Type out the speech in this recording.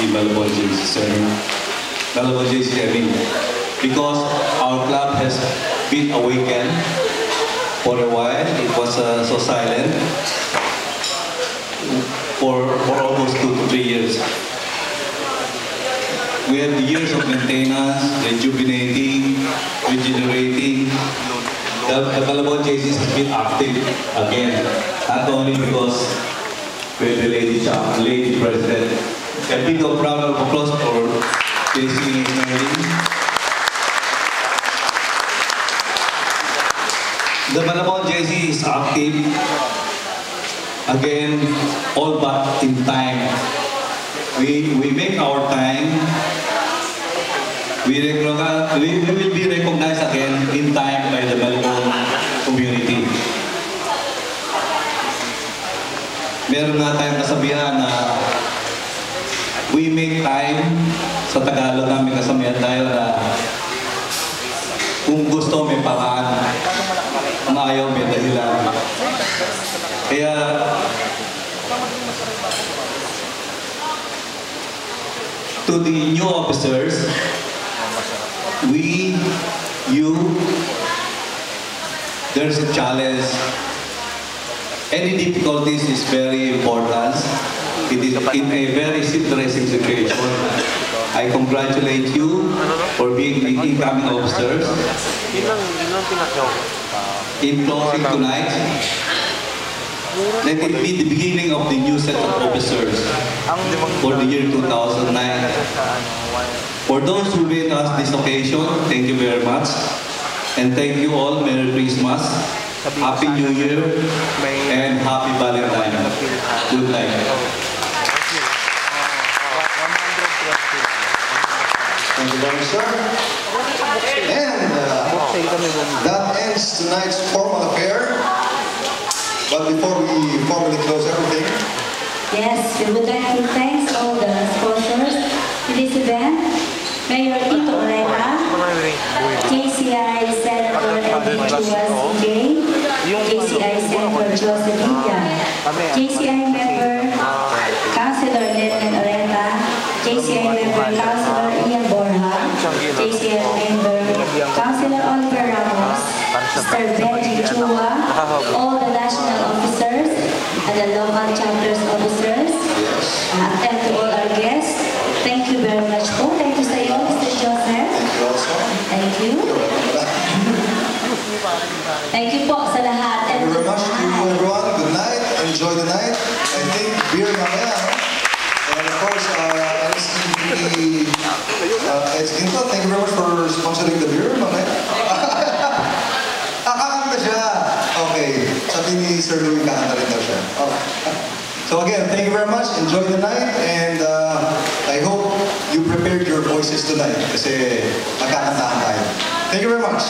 the Malabon JC. Malabon JC, I mean, because our club has been awakened for a while. It was so silent for almost 2 to 3 years. We had years of maintenance, rejuvenating, regenerating. The Malabon JC has been active again, not only because we're the lady president. A big round of applause for JC Merlin. The Malabon JC is active again, all but in time. We make our time. We will be recognized again in time by the Malabon community. Meron nga tayong kasabihan na we make time. Sa Tagalog namin kasabihan tayo na kung gusto may paraan, kung ayaw may dahilan. Kaya to the new officers, there's a challenge. Any difficulties is very important. It is in a very interesting situation. I congratulate you for being the incoming officers. In closing tonight, let it be the beginning of the new set of officers for the year 2009. For those who made us this occasion, thank you very much. And thank you all. Merry Christmas, Happy New Year, and Happy Valentine. Good night. Thank you very much, sir. And that ends tonight's formal affair. But before we formally close everything, yes, we would like to thank all the sponsors to this event. Mayor Ito Oreta, JCI Senator Edwin Chuas J, JCI Senator Joseph Villa, JCI Member Councilor Lennon Oreta, JCI Member Councilor Ian Borja, JCI Member Councilor Oliver Ramos, Mr. Benji Chua, all the national officers and the local chapters officers, and to all our guests, thank you very much po. Thank you sa iyo, Mr. Joseph. Thank you. Thank you po sa lahat. thank you very much to everyone. Good night. Enjoy the night. I think beer mamaya. And of course, SKinto, thank you very much for sponsoring the beer mamaya. Kakanta siya. Okay. Sabi ni Sir Louie, kakanta rin daw siya. Okay. So again, thank you very much. Enjoy the night. And I hope you prepared your voices tonight kasi magkakantahan tayo. Thank you very much.